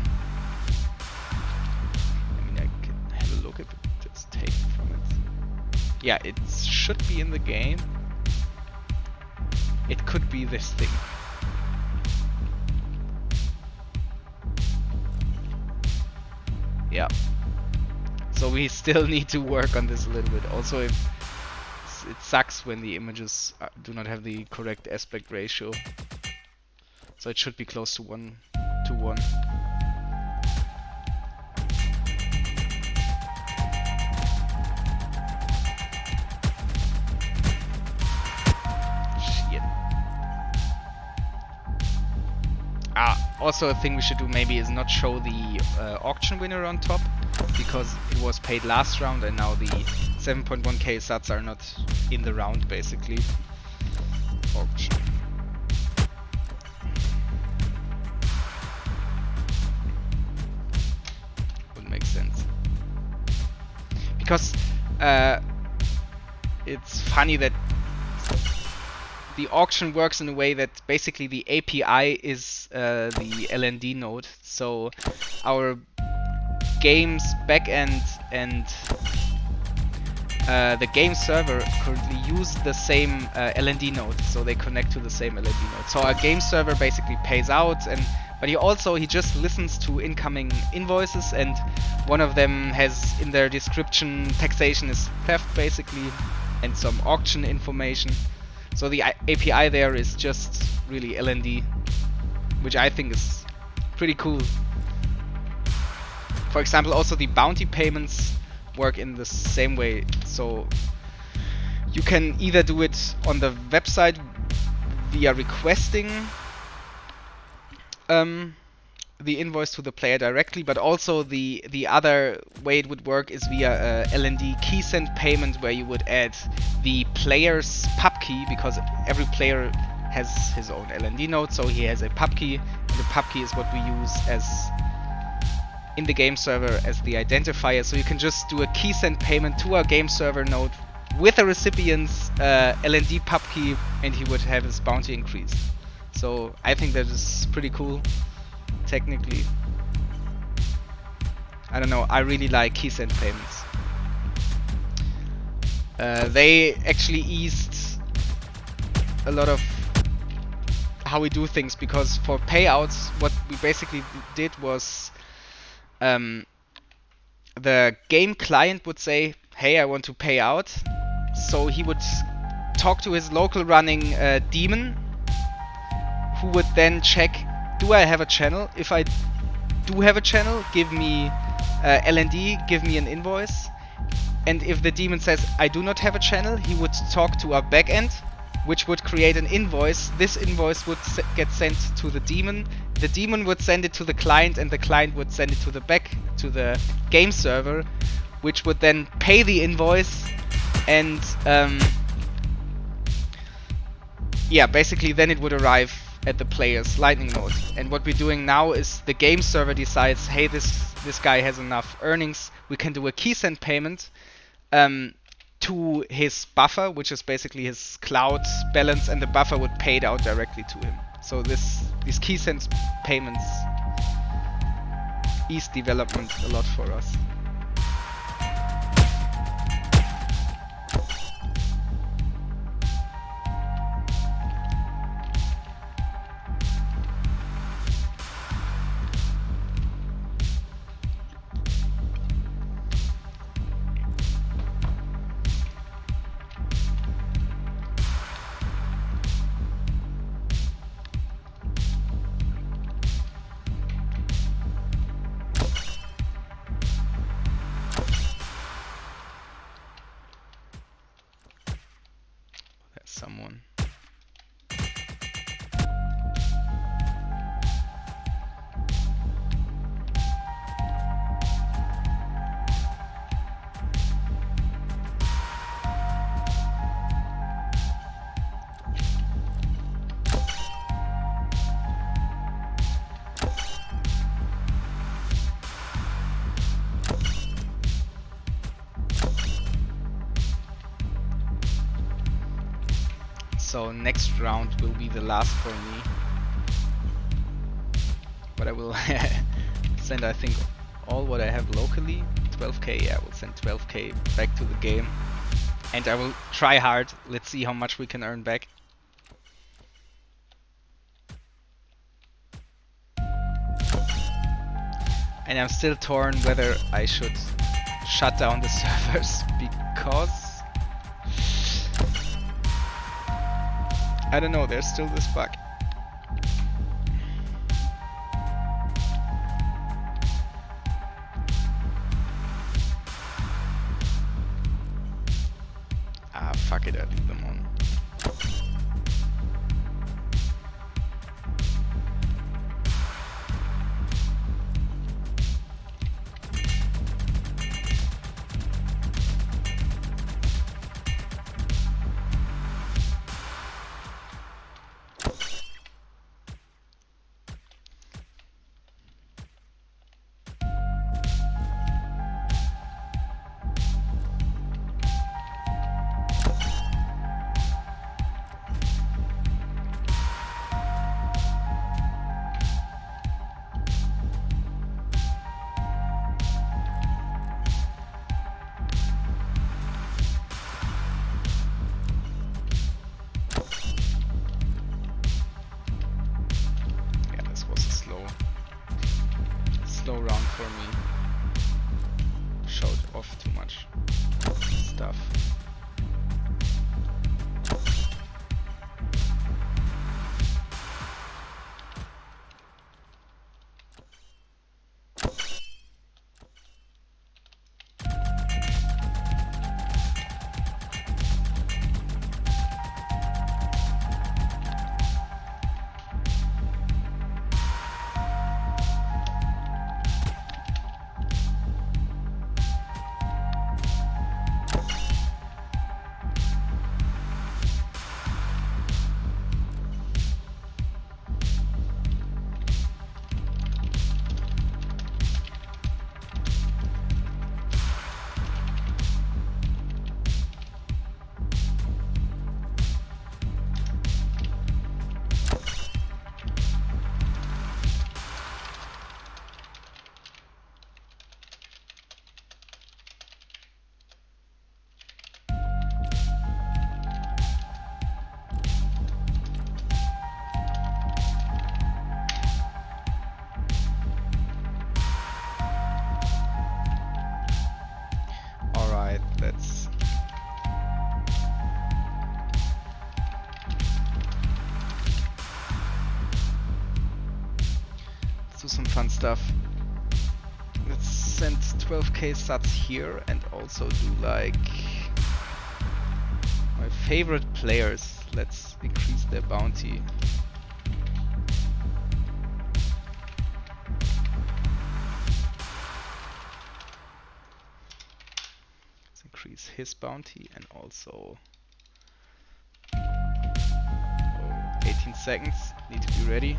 I mean, I can have a look if it just take from it. Yeah, it should be in the game. It could be this thing. Yeah. So we still need to work on this a little bit. Also, it sucks when the images do not have the correct aspect ratio. So it should be close to 1 to 1. Also, a thing we should do maybe is not show the auction winner on top, because it was paid last round and now the 7.1k sats are not in the round, basically. Auction. Would make sense. Because it's funny that the auction works in a way that basically the API is the LND node. So our game's backend and the game server currently use the same LND node, so they connect to the same LND node. So our game server basically pays out, but he just listens to incoming invoices, and one of them has in their description taxation is theft, basically, and some auction information. So the API there is just really LND, which I think is pretty cool. For example, also the bounty payments work in the same way. So you can either do it on the website via requesting the invoice to the player directly, but also the other way it would work is via LND key send payment, where you would add the player's pub key, because every player has his own LND node, so he has a pub key, and the pub key is what we use as in the game server as the identifier. So you can just do a key send payment to our game server node with a recipient's LND pub key, and he would have his bounty increased. So I think that is pretty cool. Technically, I don't know, I really like key send payments. They actually eased a lot of how we do things, because for payouts what we basically did was the game client would say, hey, I want to pay out. So he would talk to his local running daemon, who would then check, do I have a channel? If I do have a channel, give me LND, give me an invoice. And if the daemon says, I do not have a channel, he would talk to our backend, which would create an invoice. This invoice would get sent to the daemon. The daemon would send it to the client, and the client would send it to the game server, which would then pay the invoice. And yeah, basically then it would arrive at the player's lightning node. And what we're doing now is the game server decides, hey, this guy has enough earnings, we can do a key send payment to his buffer, which is basically his cloud balance, and the buffer would pay it out directly to him. So these key send payments ease development a lot for us. someone. So next round will be the last for me. But I will send, I think, all what I have locally. 12k, yeah, I will send 12k back to the game. And I will try hard. Let's see how much we can earn back. And I'm still torn whether I should shut down the servers because I don't know, there's still this bug. Ah, fuck it, I leave them on. Slow round for me. Showed off too much stuff. Let's do some fun stuff. Let's send 12k sats here and also do like my favorite players. Let's increase their bounty. Increase his bounty and also 18 seconds, need to be ready.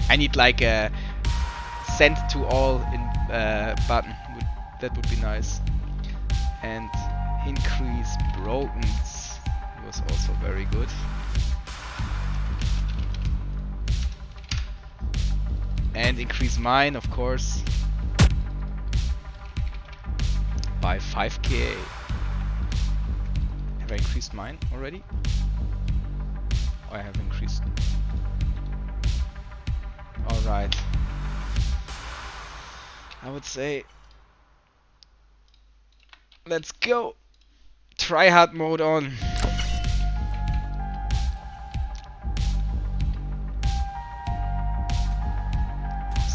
I need like a send to all in button, that would be nice. And increase brokens was also very good. And increase mine, of course, by 5k. Have I increased mine already? Oh, I have increased. Alright. I would say let's go. Try hard mode on.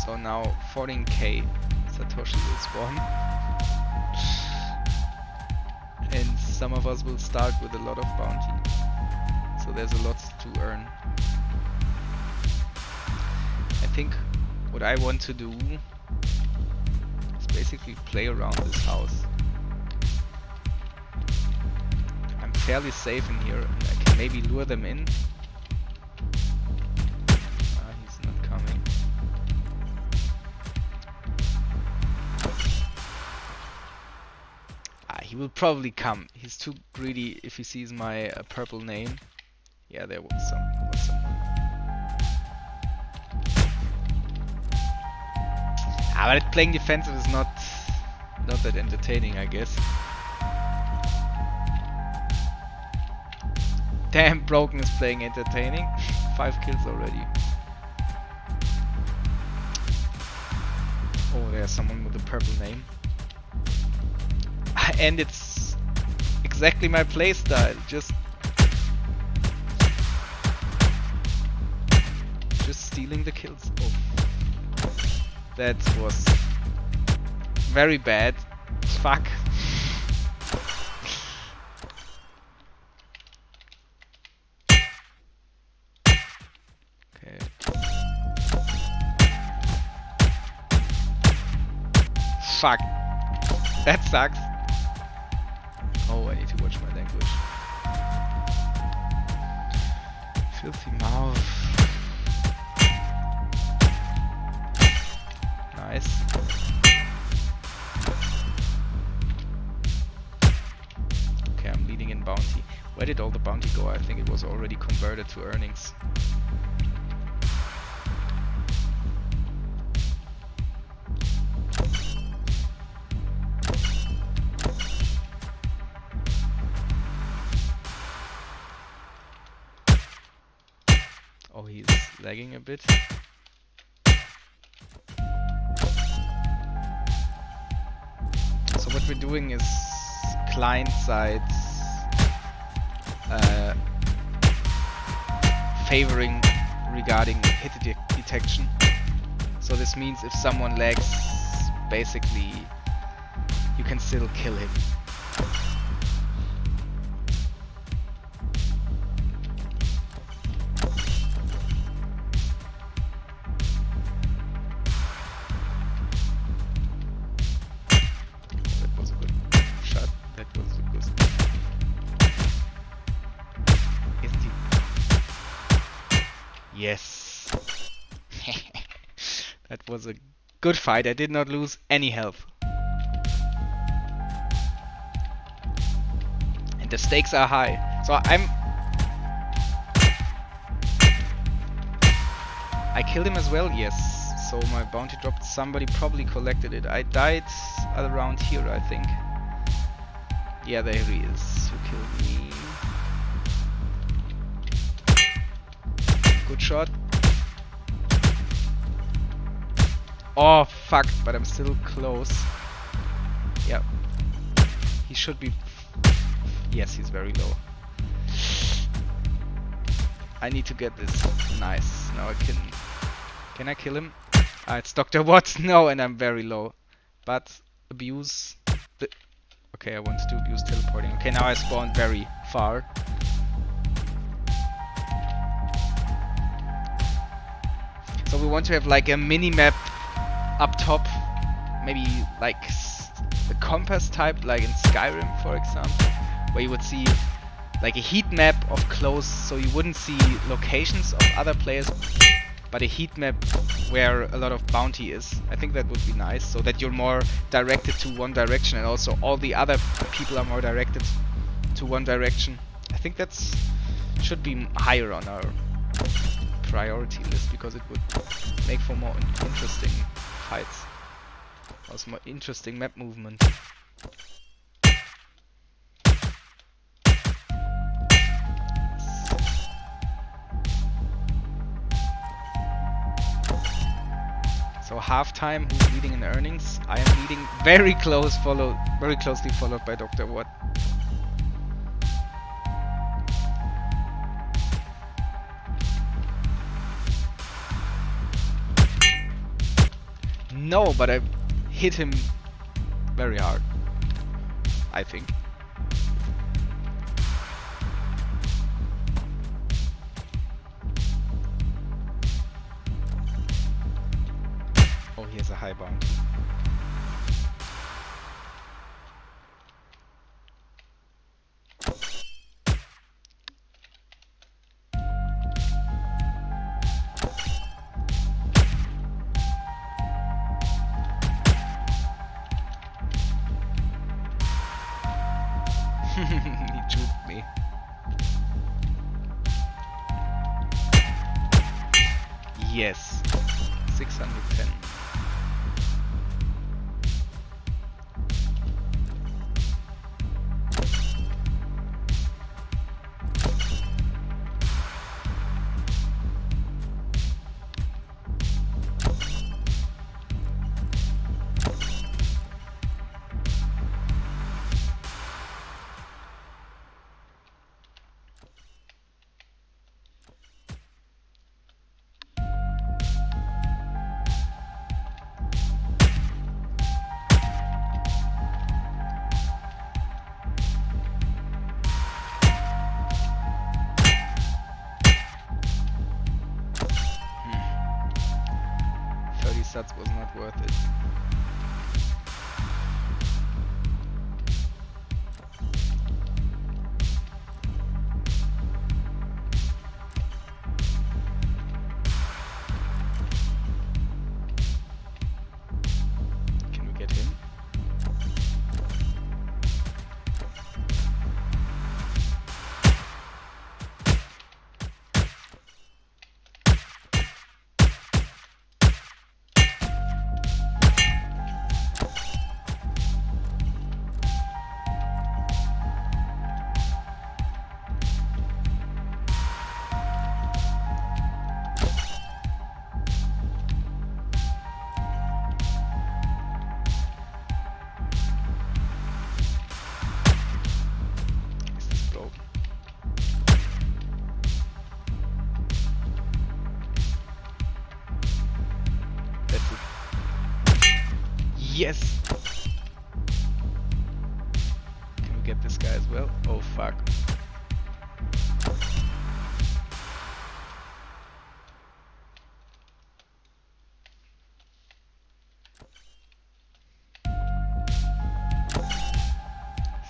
So now 14k Satoshi will spawn. Some of us will start with a lot of bounty. So there's a lot to earn. I think what I want to do is basically play around this house. I'm fairly safe in here and I can maybe lure them in. He's not coming. He will probably come. He's too greedy if he sees my purple name. Yeah, there was someone. But playing defensive is not that entertaining, I guess. Damn, Broken is playing entertaining. 5 kills already. Oh, there's someone with a purple name. And it's exactly my playstyle. Just stealing the kills. Oh. That was very bad. Fuck. Okay. Fuck. That sucks. Oh, I need to watch my language. Filthy mouth. Nice. Okay, I'm leading in bounty. Where did all the bounty go? I think it was already converted to earnings. Oh, he's lagging a bit. So what we're doing is client-side favoring regarding hit detection. So this means if someone lags, basically you can still kill him. Yes. That was a good fight. I did not lose any health. And the stakes are high. So I killed him as well, yes. So my bounty dropped. Somebody probably collected it. I died around here, I think. Yeah, there he is. Who killed me? Good shot. Oh fuck, but I'm still close. Yep. He should be... Yes, he's very low. I need to get this. Nice. Now I can... Can I kill him? Ah, it's Dr. Watt. No, and I'm very low. But abuse... Okay, I wanted to abuse teleporting. Okay, now I spawned very far. So we want to have like a mini-map up top, maybe like a compass type, like in Skyrim for example, where you would see like a heat map of close, so you wouldn't see locations of other players, but a heat map where a lot of bounty is. I think that would be nice, so that you're more directed to one direction and also all the other people are more directed to one direction. I think that's should be higher on our priority list, because it would make for more interesting fights. Also more interesting map movement. So halftime, who's leading in earnings? I am leading very closely followed by Dr. Watt. No, but I hit him very hard, I think. high bounty. He juked me. Yes. 610. Sats was not worth it. Can we get him? Yes! Can we get this guy as well? Oh fuck.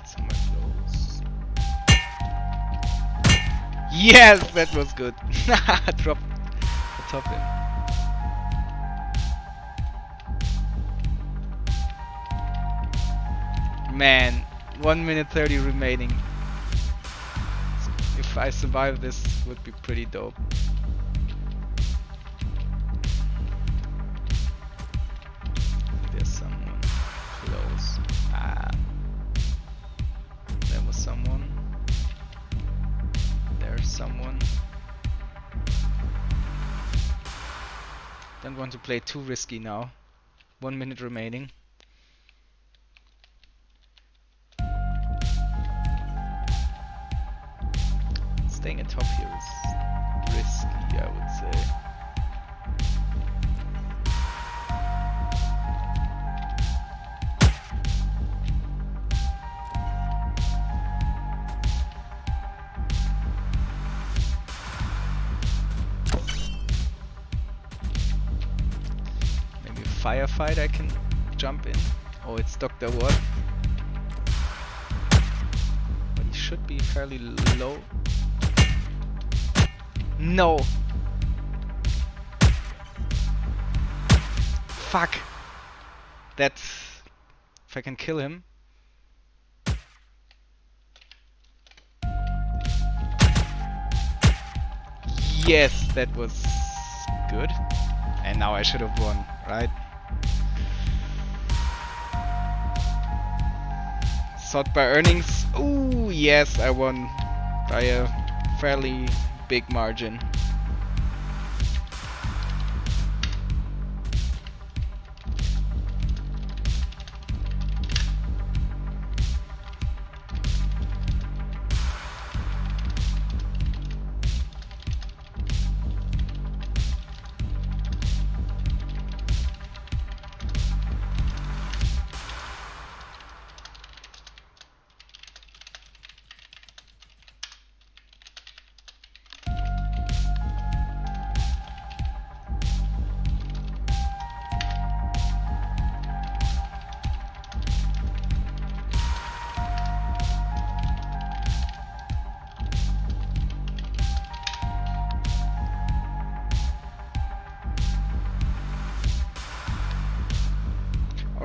Somewhere close. Yes! That was good. Drop the top in. Man, 1 minute 30 remaining. If I survive this, would be pretty dope. There's someone close. Ah, there was someone. There's someone. Don't want to play too risky now. 1 minute remaining. Staying atop here is risky, I would say. Maybe a firefight I can jump in. Oh, it's Dr. Watt. But he should be fairly low. No! Fuck! That's... if I can kill him. Yes, that was good. And now I should have won, right? Sort by earnings. Ooh, yes, I won by a fairly big margin.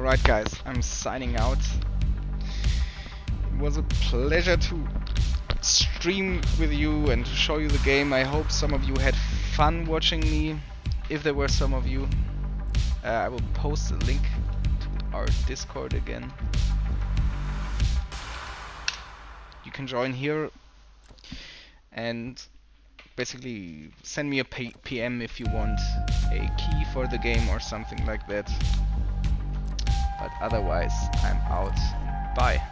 Alright guys, I'm signing out. It was a pleasure to stream with you and to show you the game. I hope some of you had fun watching me. If there were some of you, I will post a link to our Discord again. You can join here and basically send me a PM if you want a key for the game or something like that. But otherwise, I'm out. Bye.